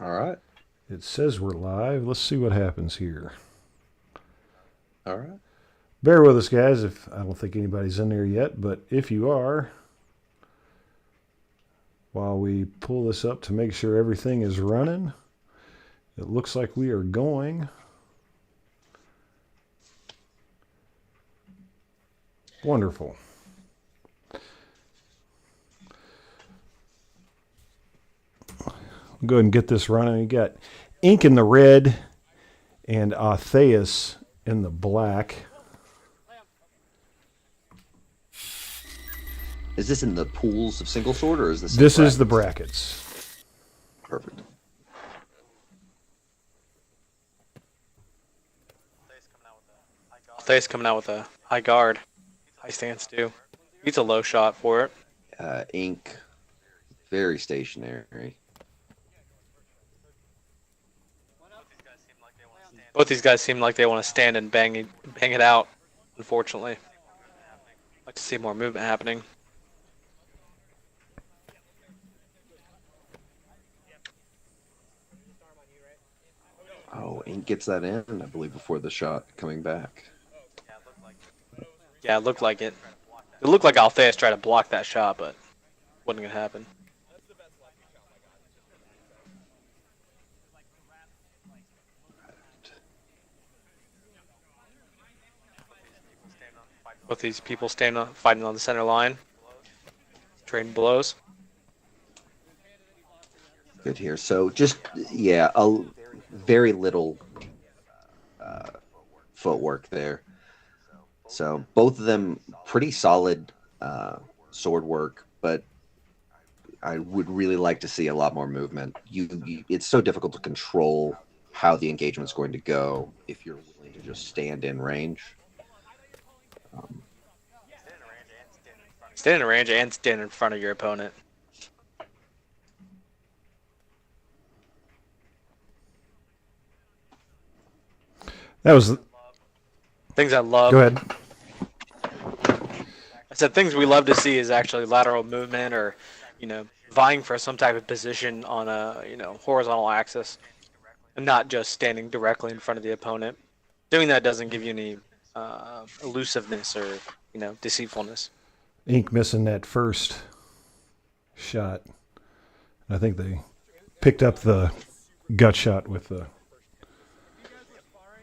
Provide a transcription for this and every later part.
All right. It says we're live. Let's see what happens here. All right. Bear with us, guys. If I don't think anybody's in there yet, but if you are, while we pull this up to make sure everything is running, it looks like we are going. Wonderful. We'll go ahead and get this running. You got Ink in the red and Atheus in the black. Is this in the pools of single sword, or is this? This is the brackets. Perfect. Althea's coming out with a high guard, high stance too. He's a low shot for it. Ink, very stationary. Both these guys seem like they want to stand and bang it out. Unfortunately, I'd like to see more movement happening. Oh, Ink gets that in, I believe, before the shot coming back. Yeah, it looked like it. It looked like Althea's tried to block that shot, but wasn't gonna happen. Both these people fighting on the center line, trading blows. Good here. So just, yeah, very little footwork there. So both of them pretty solid sword work, but I would really like to see a lot more movement. It's so difficult to control how the engagement's going to go if you're willing to just stand in range. Stand in range and stand in front of your opponent. That was things I love. Go ahead. I said things we love to see is actually lateral movement, or vying for some type of position on a horizontal axis, and not just standing directly in front of the opponent. Doing that doesn't give you any elusiveness or deceitfulness. Ink missing that first shot. I think they picked up the gut shot with the.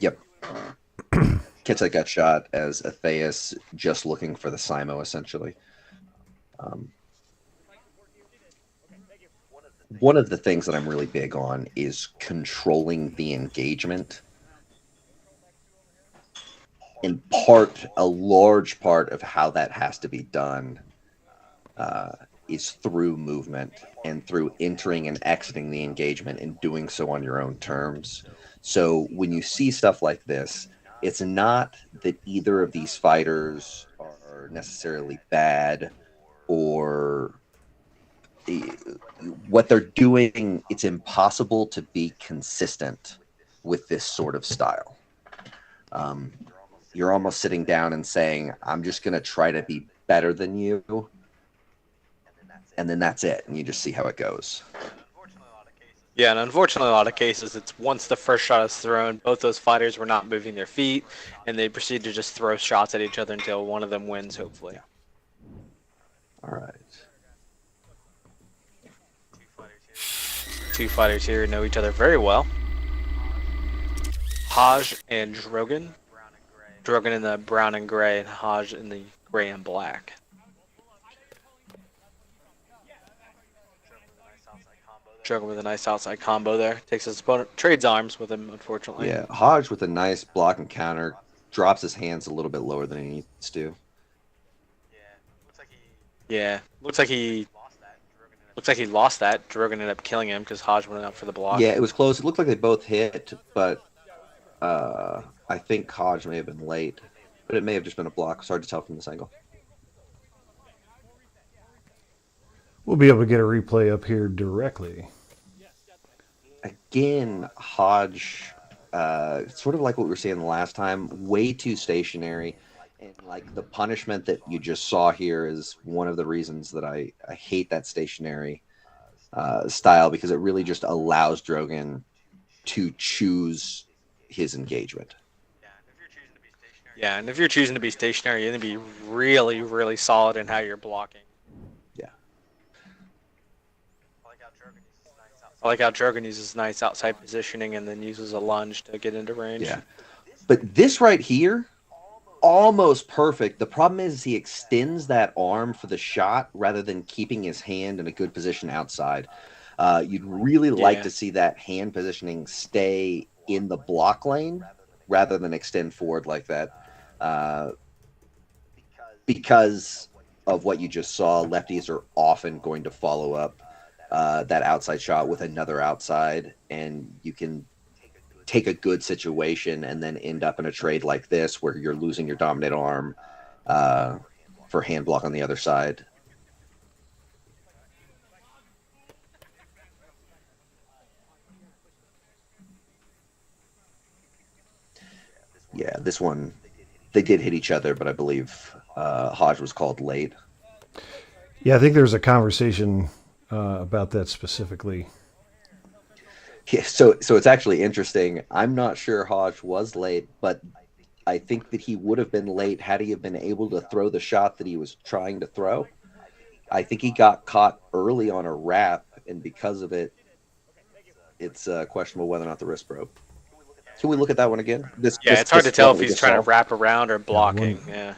Yep. Gets that gut shot as Atheus just looking for the Simo, essentially. One of the things that I'm really big on is controlling the engagement. In part, a large part of how that has to be done is through movement and through entering and exiting the engagement and doing so on your own terms. So when you see stuff like this, it's not that either of these fighters are necessarily bad or what they're doing. It's impossible to be consistent with this sort of style. You're almost sitting down and saying, I'm just going to try to be better than you. And then that's it. And you just see how it goes. Yeah, and unfortunately, in a lot of cases, it's once the first shot is thrown, both those fighters were not moving their feet, and they proceed to just throw shots at each other until one of them wins, hopefully. All right. Two fighters here know each other very well. Hajj and Rogan. Rogan in the brown and gray, and Hajj in the gray and black. Rogan with a nice outside combo there. Takes his opponent, trades arms with him, unfortunately. Yeah, Hajj with a nice block and counter, drops his hands a little bit lower than he needs to. Yeah, looks like he lost that. Rogan ended up killing him because Hajj went up for the block. Yeah, it was close. It looked like they both hit, but I think Hajj may have been late, but it may have just been a block. It's hard to tell from this angle. We'll be able to get a replay up here directly. Again, Hajj, sort of like what we were saying the last time, way too stationary. And like the punishment that you just saw here is one of the reasons that I hate that stationary style, because it really just allows Drogon to choose his engagement. Yeah, and if you're choosing to be stationary, you're going to be really, really solid in how you're blocking. Yeah. I like how Drogon uses nice outside positioning and then uses a lunge to get into range. Yeah. But this right here, almost perfect. The problem is he extends that arm for the shot rather than keeping his hand in a good position outside. You'd really like to see that hand positioning stay in the block lane rather than extend forward like that. Because of what you just saw, lefties are often going to follow up that outside shot with another outside, and you can take a good situation and then end up in a trade like this where you're losing your dominant arm for hand block on the other side. Yeah, this one, they did hit each other, but I believe Hajj was called late. Yeah, I think there was a conversation about that specifically. Yeah, so it's actually interesting. I'm not sure Hajj was late, but I think that he would have been late had he have been able to throw the shot that he was trying to throw. I think he got caught early on a wrap, and because of it, it's questionable whether or not the wrist broke. Can we look at that one again? It's hard to tell if he's trying to wrap around or blocking. Yeah.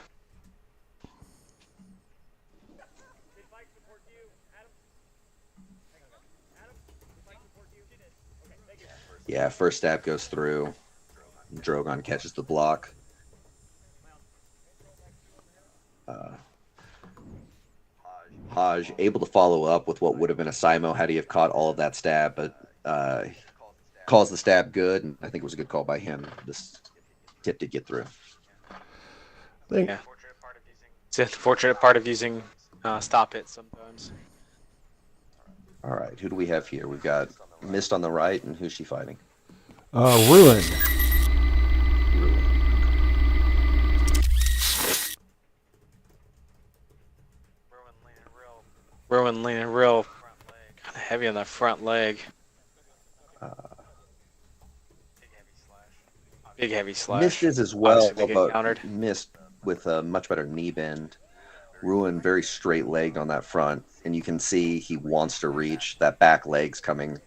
Yeah, first stab goes through. Drogon catches the block. Hajj able to follow up with what would have been a Simo had he have caught all of that stab, but calls the stab good, and I think it was a good call by him. This tip did get through. Yeah. It's the unfortunate part of using stop hits sometimes. All right, who do we have here? We've got Mist on the right, and who's she fighting? Ruin. Rowan leaning real kind of heavy on that front leg. Big heavy slash. Mist is as well, but countered. Mist with a much better knee bend. Ruin very straight legged on that front, and you can see he wants to reach. That back leg's coming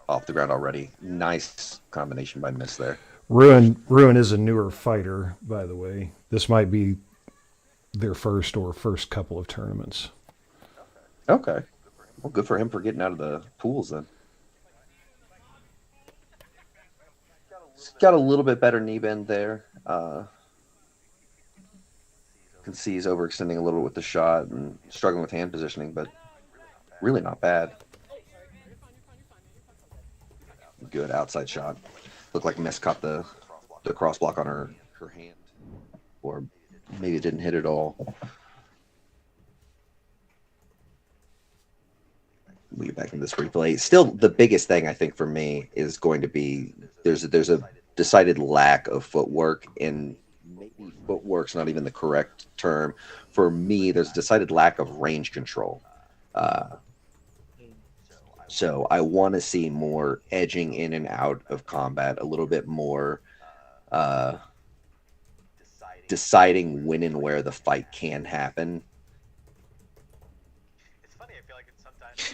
off the ground already. Nice combination by Mist there. Ruin is a newer fighter, by the way. This might be their first couple of tournaments. Okay. Well, good for him for getting out of the pools then. He's got a little bit better knee bend there. You can see he's overextending a little with the shot and struggling with hand positioning, but really not bad. Good outside shot. Looked like Mist caught the cross block on her hand. Or maybe it didn't hit at all. We get back into this replay. Still, the biggest thing I think for me is going to be there's a decided lack of footwork, and maybe footwork's not even the correct term. For me, there's a decided lack of range control. So I want to see more edging in and out of combat, a little bit more deciding when and where the fight can happen.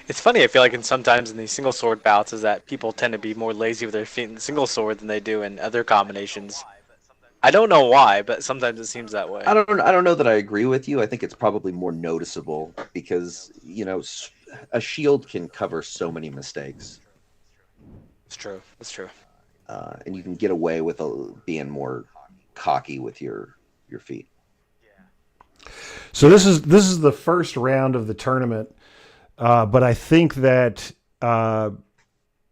It's funny, I feel like sometimes in these single sword bouts is that people tend to be more lazy with their feet in the single sword than they do in other combinations. I don't know why, but sometimes it seems that way. I don't know that I agree with you. I think it's probably more noticeable because, a shield can cover so many mistakes. It's true. It's true. And you can get away with being more cocky with your feet. So this is the first round of the tournament. But I think that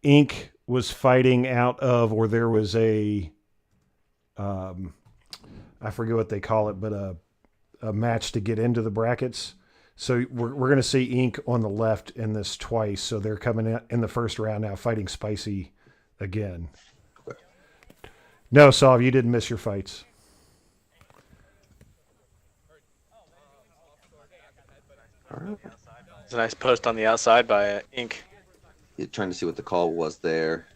Ink was fighting out of, or there was a, I forget what they call it, but a match to get into the brackets. So we're going to see Ink on the left in this twice. So they're coming in the first round now, fighting Spicy again. Okay. No, Solve, you didn't miss your fights. All right. It's a nice post on the outside by Ink. You're trying to see what the call was there.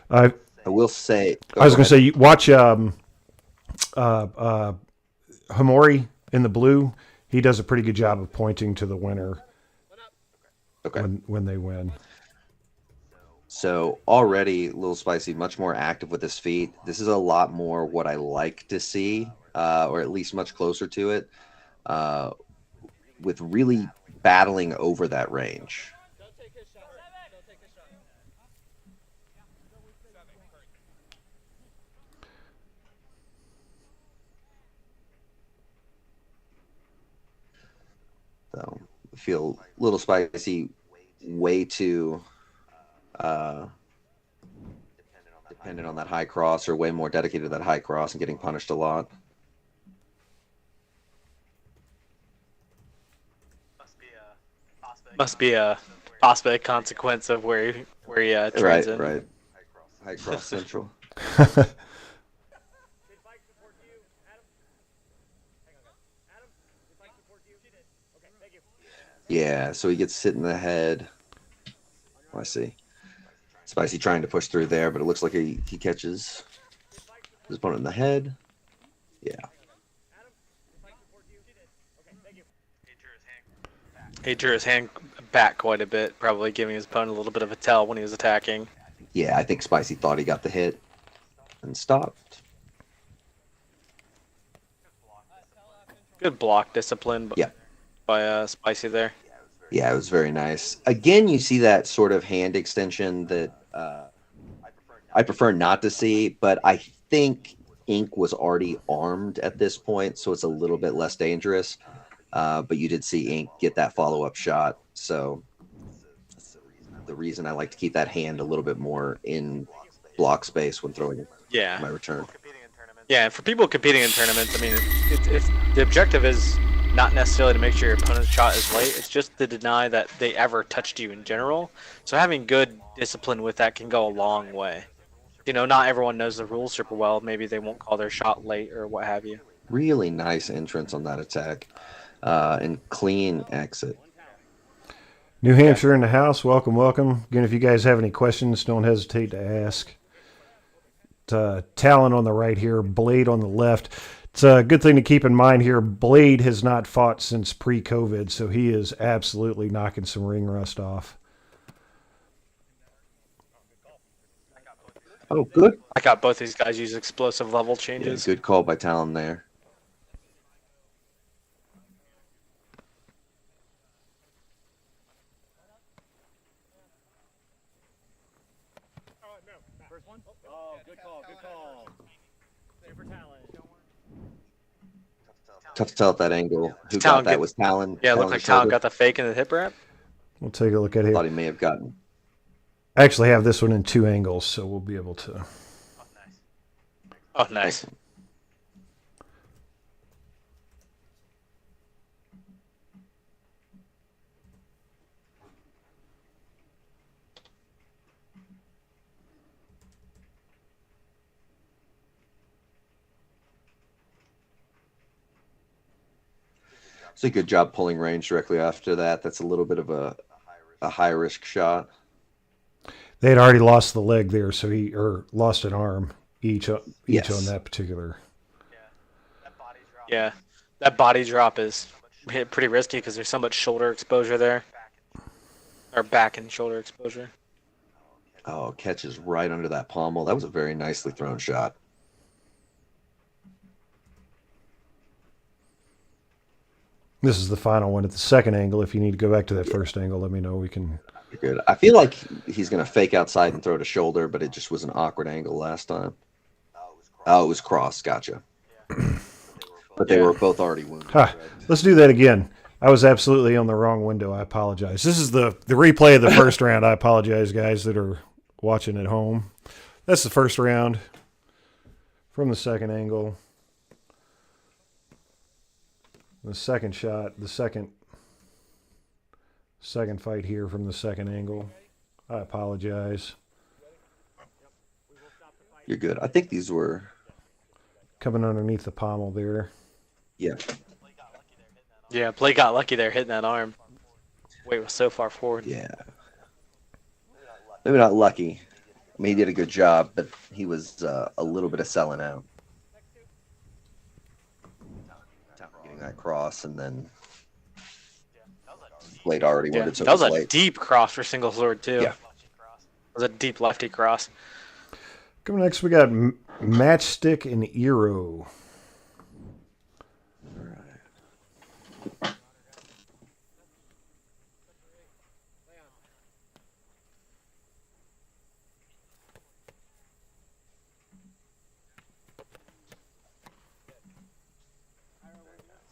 I I will say. I was Go going to ahead. say, watch Hamori in the blue. He does a pretty good job of pointing to the winner Okay. when they win. So already a little spicy, much more active with his feet. This is a lot more what I like to see, or at least much closer to it, with really battling over that range. So I feel a little spicy, way too dependent on that high cross, or way more dedicated to that high cross and getting punished a lot. Must be a possible consequence of where he trains in. Right. High cross central. Yeah, so he gets hit in the head. Oh, I see. Spicy trying to push through there, but it looks like he catches his opponent in the head. Yeah. He drew his hand back quite a bit, probably giving his opponent a little bit of a tell when he was attacking. Yeah, I think Spicy thought he got the hit and stopped. Good block discipline Yeah. by Spicy there. Yeah, it was very nice. Again, you see that sort of hand extension that I prefer not to see, but I think Ink was already armed at this point, so it's a little bit less dangerous. But you did see Ink get that follow-up shot, so the reason I like to keep that hand a little bit more in block space when throwing my return. Yeah, and for people competing in tournaments, I mean, it's the objective is not necessarily to make sure your opponent's shot is late. It's just to deny that they ever touched you in general. So having good discipline with that can go a long way. You know, not everyone knows the rules super well. Maybe they won't call their shot late or what have you. Really nice entrance on that attack, and clean exit. New Hampshire in the house. Welcome, welcome. Again, if you guys have any questions, don't hesitate to ask. Talon on the right here, Blade on the left. It's a good thing to keep in mind here. Blade has not fought since pre-COVID, so he is absolutely knocking some ring rust off. Oh, good. I got both these guys use explosive level Yeah, changes. good call by Talon there. Tough to tell at that angle. Who Talon got that? Was Talon? Yeah, it looked like Talon got the fake in the hip wrap. We'll take a look at I here. thought he may have gotten. I actually have this one in 2 angles, so we'll be able to. Oh, nice. It's a good job pulling range directly after that. That's a little bit of a high risk shot. They had already lost the leg there, so lost an arm each Yes. on that particular. Yeah, that body drop is pretty risky because there's so much shoulder exposure there. Or back and shoulder exposure. Oh, catches right under that pommel. That was a very nicely thrown shot. This is the final one at the second angle. If you need to go back to that first angle, let me know. We can. Good. I feel like he's going to fake outside and throw to shoulder, but it just was an awkward angle last time. Oh, it was cross. Gotcha. But they were both already wounded. Let's do that again. I was absolutely on the wrong window. I apologize. This is the replay of the first round. I apologize, guys that are watching at home. That's the first round from the second angle. The second shot, the second fight here from the second angle. I apologize. You're good. I think these were coming underneath the pommel there. Yeah. Yeah, Blake got lucky there hitting that arm. Weight was so far forward. Yeah. Maybe not lucky. I mean, he did a good job, but he was a little bit of selling out. Getting that cross, and then Blade already Yeah, wounded, so that was it was a late. deep cross for single sword too. Yeah. It was a deep lefty cross. Coming next, we got Matchstick and Eero.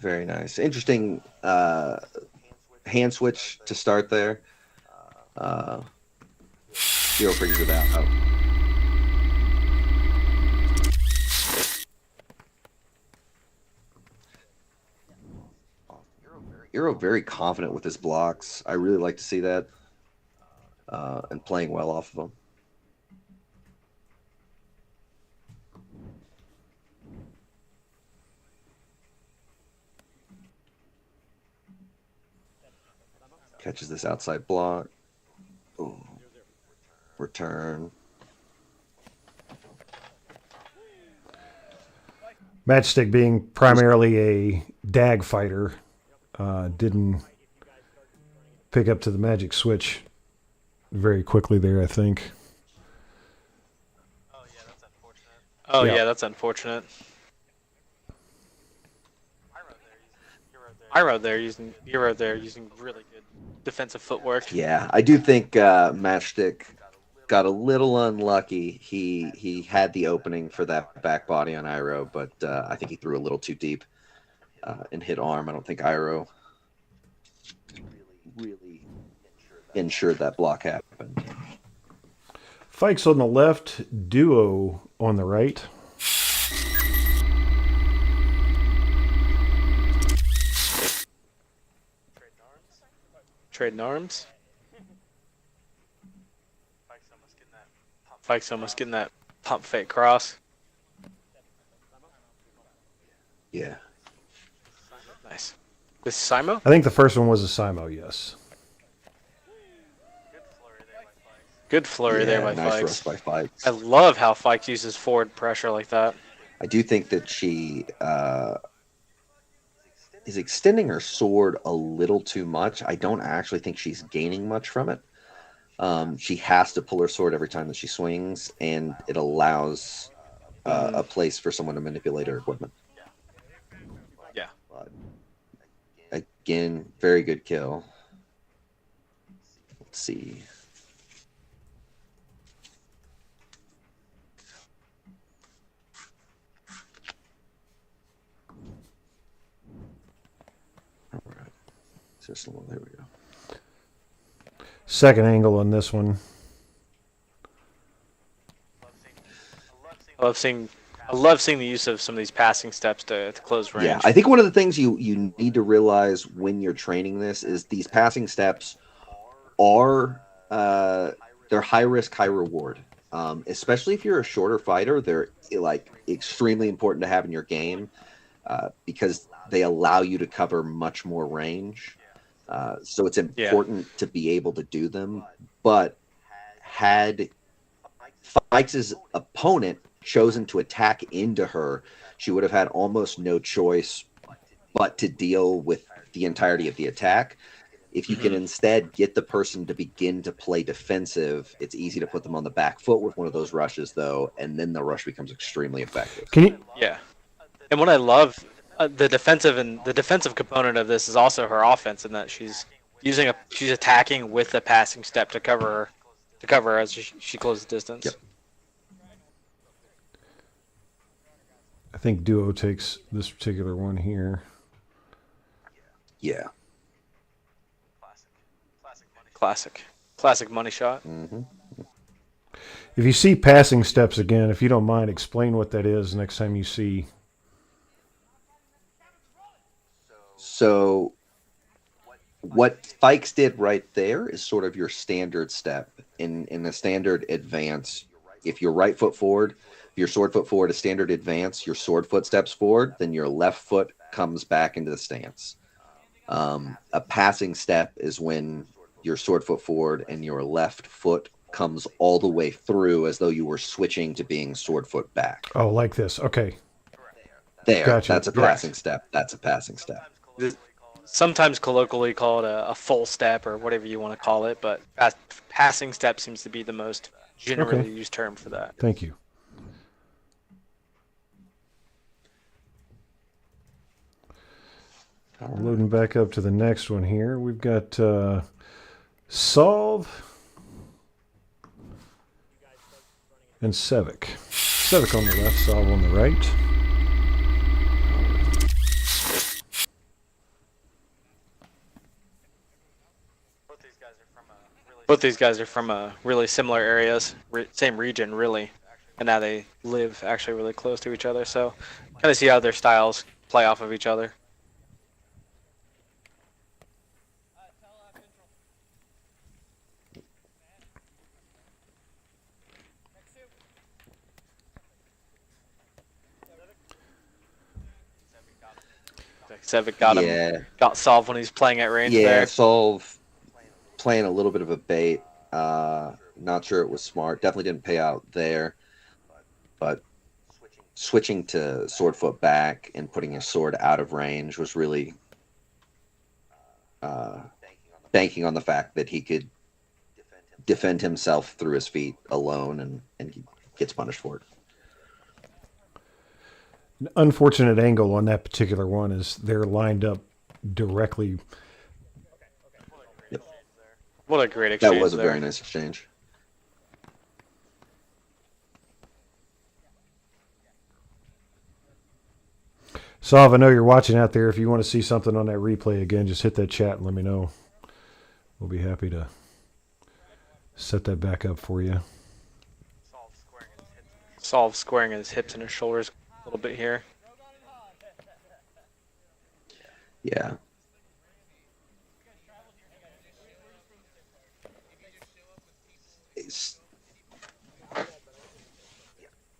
Very nice. Interesting hand switch to start there. Hero figures it out. Oh. Hero very confident with his blocks. I really like to see that. And playing well off of them. Catches this outside block. Ooh. Return. Matchstick being primarily a dag fighter, didn't pick up to the magic switch very quickly there, I think. Oh Yeah. yeah, that's unfortunate. I rode there using really good defensive footwork. Yeah, I do think Matchstick got a little unlucky. He had the opening for that back body on Iroh, but I think he threw a little too deep and hit arm. I don't think Iroh really ensured that block happened. Fikes on the left, Duo on the right. Trading arms. Fikes almost getting that pump fake cross. Yeah. Nice. With Simo? I think the first one was a Simo, yes. Good flurry there by nice Fikes. rush by Fikes. I love how Fikes uses forward pressure like that. I do think that she is extending her sword a little too much. I don't actually think she's gaining much from it. She has to pull her sword every time that she swings, and it allows a place for someone to manipulate her equipment. Yeah. But again, very good kill. Let's see. All right. There we go. Second angle on this one. I love seeing the use of some of these passing steps to close range. Yeah, I think one of the things you need to realize when you're training this is these passing steps are they're high risk, high reward. Especially if you're a shorter fighter, they're like extremely important to have in your game because they allow you to cover much more range. So it's important to be able to do them. But had Fikes' opponent chosen to attack into her, she would have had almost no choice but to deal with the entirety of the attack. If you can instead get the person to begin to play defensive, it's easy to put them on the back foot with one of those rushes, though, and then the rush becomes extremely effective. Can you? Yeah, and what I love, the defensive component of this is also her offense, in that she's attacking with a passing step to cover her as she closes distance. Yep. I think Duo takes this particular one here. Yeah. Classic money shot. Mm-hmm. If you see passing steps again, if you don't mind, explain what that is next time you see. So what Fikes did right there is sort of your standard step in the standard advance. If your right foot forward, your sword foot forward, a standard advance, your sword foot steps forward, then your left foot comes back into the stance. A passing step is when your sword foot forward and your left foot comes all the way through as though you were switching to being sword foot back. Oh, like this. Okay. There, Gotcha. that's a passing step. That's a passing step. Sometimes colloquially called a full step or whatever you want to call it, but passing step seems to be the most generally used term for that. Thank you. Loading back up to the next one here. We've got Solve and Civic. Civic on the left, Solve on the right. Both these guys are from really similar areas, same region really, and now they live actually really close to each other. So, kind of see how their styles play off of each other. Civic got him. Got Solve when he's playing at range. Yeah, Solve playing a little bit of a bait. Not sure it was smart. Definitely didn't pay out there. But switching to sword foot back and putting his sword out of range was really banking on the fact that he could defend himself through his feet alone, and he gets punished for it. An unfortunate angle on that particular one is they're lined up directly. Yep. What a great exchange. That was a very nice exchange. Solve, I know you're watching out there. If you want to see something on that replay again, just hit that chat and let me know. We'll be happy to set that back up for you. Solve squaring his hips and his shoulders a little bit here. Yeah.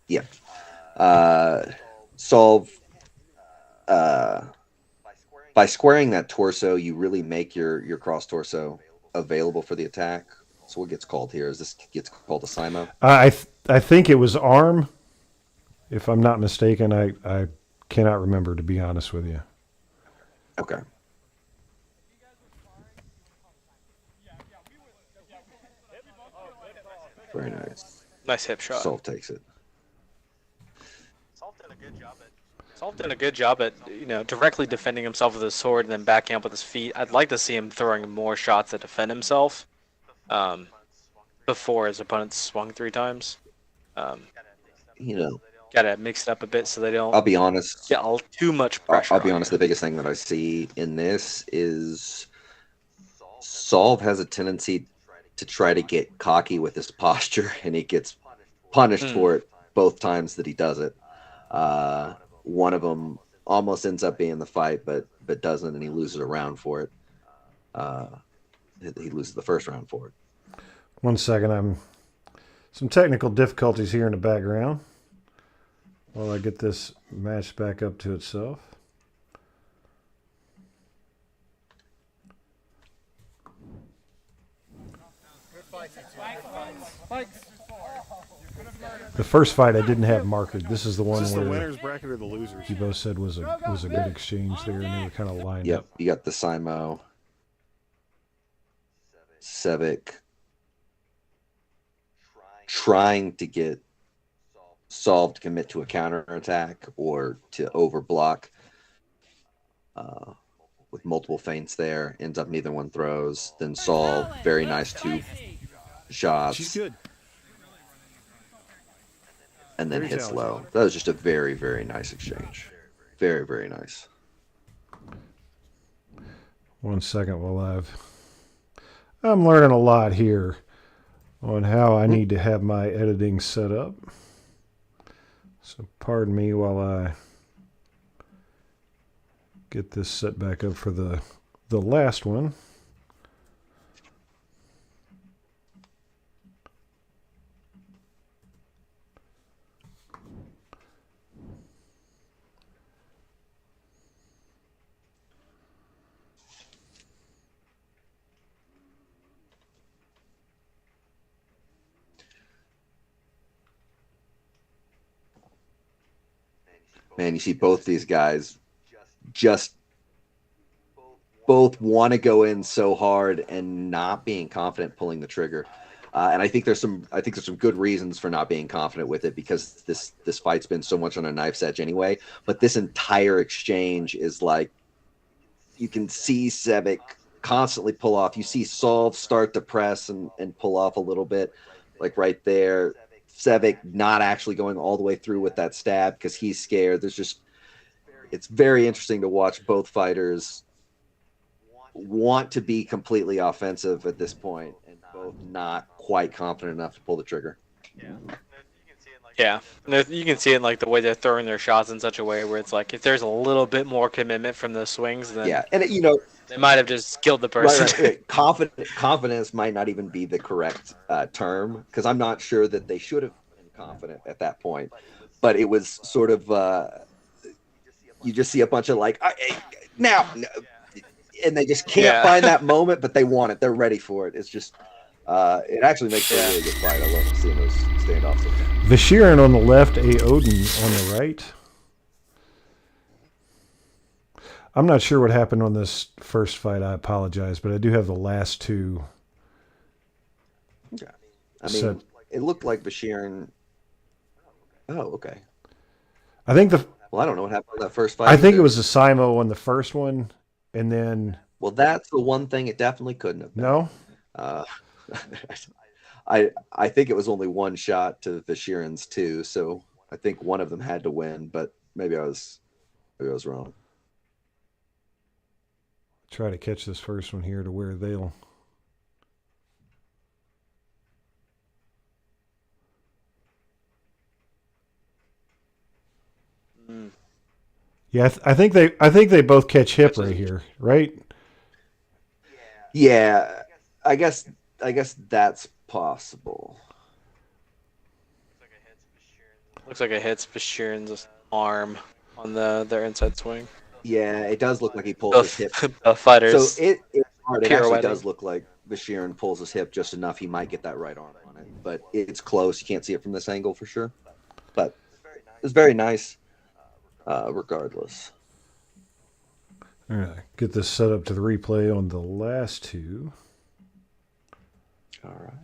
Yeah. Solve. By squaring that torso, you really make your cross torso available for the attack. So what gets called here? Is this gets called a Simo? I think it was arm, if I'm not mistaken. I cannot remember, to be honest with you. Okay. Very nice. Nice hip shot. Solve takes it. Solve did a good job at directly defending himself with his sword and then backing up with his feet. I'd like to see him throwing more shots to defend himself before his opponent swung 3 times. Gotta mix it up a bit so they don't. I'll be honest. Get too much pressure. I'll be honest. The biggest thing that I see in this is Solve has a tendency to try to get cocky with his posture, and he gets punished for it both times that he does it. One of them almost ends up being the fight, but doesn't, and he loses a round for it. He loses the first round for it. 1 second, some technical difficulties here in the background while I get this match back up to itself. The first fight I didn't have marked. This is the one where the winner's bracket or the losers? you both said was a good exchange there, and they were kind of lined Yep, up. you got the Simo, Civic, trying to get Solve to commit to a counterattack or to overblock with multiple feints there. Ends up neither one throws. Then Solve, very nice 2 shots. She's good. And then Very hits talented. low. That was just a very, very nice exchange. Very, very nice. 1 second while I'm learning a lot here on how I need to have my editing set up. So pardon me while I get this set back up for the last one. man, you see both these guys just both want to go in so hard and not being confident pulling the trigger. And I think there's some good reasons for not being confident with it because this fight's been so much on a knife's edge anyway. But this entire exchange is like you can see Civic constantly pull off. You see Solve start to press and pull off a little bit, like right there. Civic not actually going all the way through with that stab because he's scared. It's very interesting to watch both fighters want to be completely offensive at this point and both not quite confident enough to pull the trigger. Yeah, you can see it in like the way they're throwing their shots in such a way where it's like if there's a little bit more commitment from the swings, then and they might have just killed the person. Right. Confidence might not even be the correct term because I'm not sure that they should have been confident at that point. But it was sort of you just see a bunch of like now, and they just can't find that moment, but they want it. They're ready for it. It's just it actually makes for a really good fight. I love seeing those standoffs. Sheeran on the left, Odin on the right. I'm not sure what happened on this first fight. I apologize, but I do have the last two. Okay. I mean, it looked like Sheeran. Oh, okay. I think Well, I don't know what happened on that first fight. I think it was a Simo on the first one, and then. Well, that's the one thing it definitely couldn't have been. No. I think it was only one shot to Sheeran's two, so I think one of them had to win, but maybe I was wrong. Try to catch this first one here to where they'll. Yeah, I think they both catch hip right here, right? Yeah, I guess that's possible. Looks like it hits Sheeran's arm on their inside swing. Yeah, it does look like he pulls his hip. Fighters. So it's hard. It actually does look like Sheeran pulls his hip just enough. He might get that right arm on it, but it's close. You can't see it from this angle for sure. But it's very nice, regardless. All right, get this set up to the replay on the last two. All right.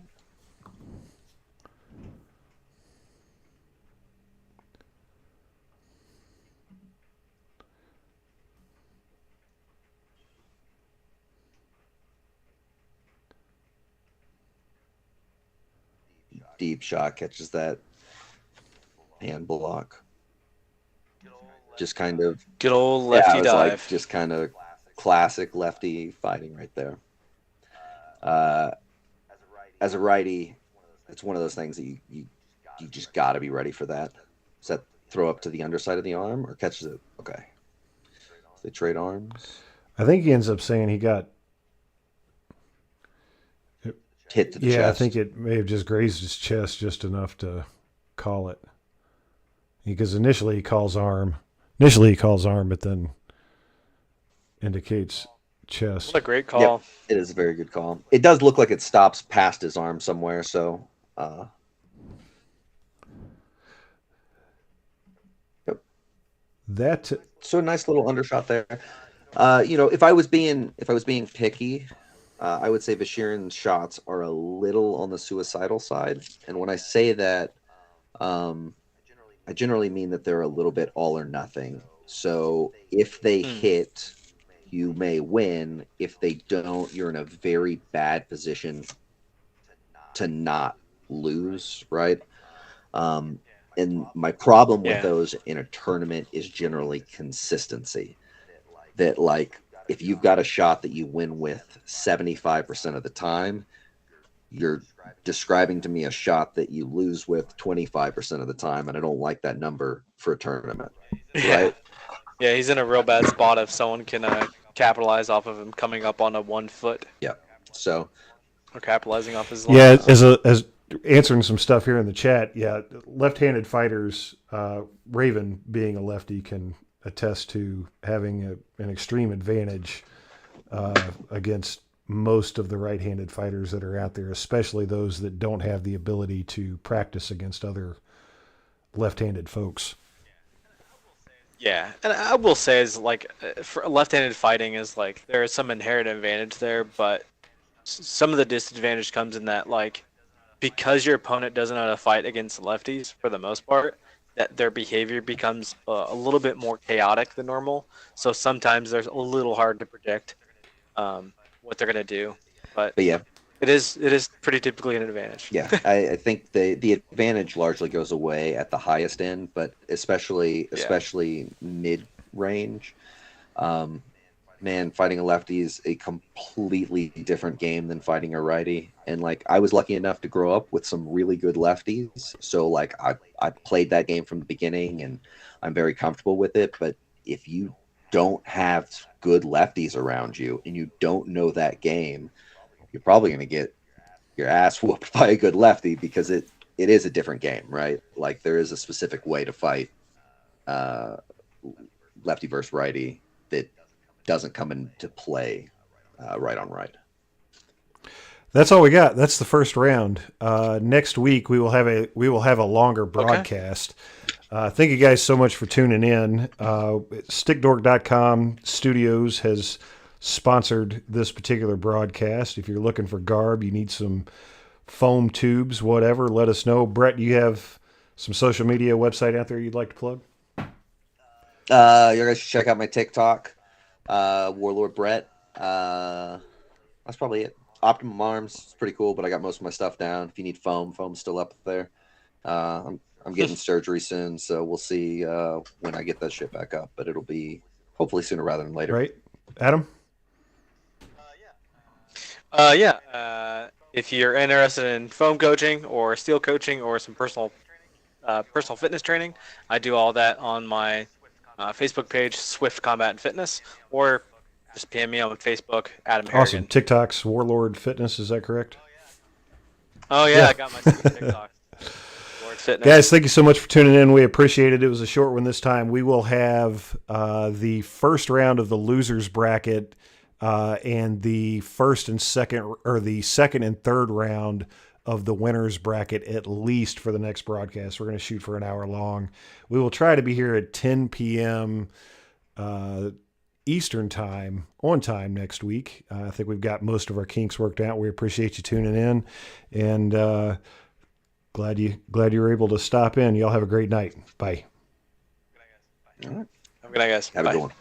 Deep shot catches that hand block. Just kind of good old lefty dive. Like just kind of classic lefty fighting right there. As a righty, it's one of those things that you just got to be ready for that. Does that throw up to the underside of the arm or catches it? Okay. So they trade arms. I think he ends up saying he got hit to the chest. Yeah, I think it may have just grazed his chest just enough to call it. Because initially he calls arm, but then indicates chest. What a great call. Yep, it is a very good call. It does look like it stops past his arm somewhere, so yep. So a nice little undershot there. If I was being picky, I would say Sheeran's shots are a little on the suicidal side. And when I say that, I generally mean that they're a little bit all or nothing. So if they hit, you may win. If they don't, you're in a very bad position to not lose, right? And my problem with those in a tournament is generally consistency. That, like, if you've got a shot that you win with 75% of the time, you're describing to me a shot that you lose with 25% of the time, and I don't like that number for a tournament, right? Yeah, he's in a real bad spot if someone can capitalize off of him coming up on a 1 foot. Yeah, so or capitalizing off his line. Yeah, as answering some stuff here in the chat, yeah, left-handed fighters, Raven being a lefty can attest to having an extreme advantage against most of the right-handed fighters that are out there, especially those that don't have the ability to practice against other left-handed folks. Yeah, and I will say is like for left-handed fighting is like there is some inherent advantage there, but some of the disadvantage comes in that like because your opponent doesn't know how to fight against lefties for the most part, that their behavior becomes a little bit more chaotic than normal. So sometimes there's a little hard to predict what they're gonna do, but But yeah, it is pretty typically an advantage. yeah, I think the advantage largely goes away at the highest end, but especially Yeah. mid range. Um, Man, fighting a lefty is a completely different game than fighting a righty. And like I was lucky enough to grow up with some really good lefties, so like I played that game from the beginning, and I'm very comfortable with it. But if you don't have good lefties around you and you don't know that game, you're probably going to get your ass whooped by a good lefty because it is a different game, right? Like there is a specific way to fight uh, lefty versus righty that doesn't come into play right on right. That's all we got. That's the first round. Next week we will have a longer Okay. broadcast. Thank you guys so much for tuning in. Stickdork.com Studios has sponsored this particular broadcast. If you're looking for garb, you need some foam tubes, whatever, let us know. Brett, you have some social media website out there you'd like to plug? You guys should check out my TikTok, Warlord Brett. That's probably it. Optimum Arms is pretty cool, but I got most of my stuff down. If you need foam's still up there. I'm getting surgery soon, so we'll see when I get that shit back up. But it'll be hopefully sooner rather than later. Right, Adam? If you're interested in foam coaching or steel coaching or some personal fitness training, I do all that on my Facebook page, Swift Combat and Fitness, or just PM me on Facebook, Adam Awesome. Harrigan. TikTok's Warlord Fitness, is that correct? Oh yeah, Yeah. I got my TikTok. Lord Fitness. Guys, thank you so much for tuning in. We appreciate it. It was a short one this time. We will have the first round of the losers bracket and the first and second, or the second and third round of the winners bracket at least for the next broadcast. We're going to shoot for an hour long. We will try to be here at 10 p.m. Eastern time on time next week. I think we've got most of our kinks worked out. We appreciate you tuning in, and glad you were able to stop in. Y'all have a great night. Bye. All right. Have a good night, guys. Have a Bye. good one.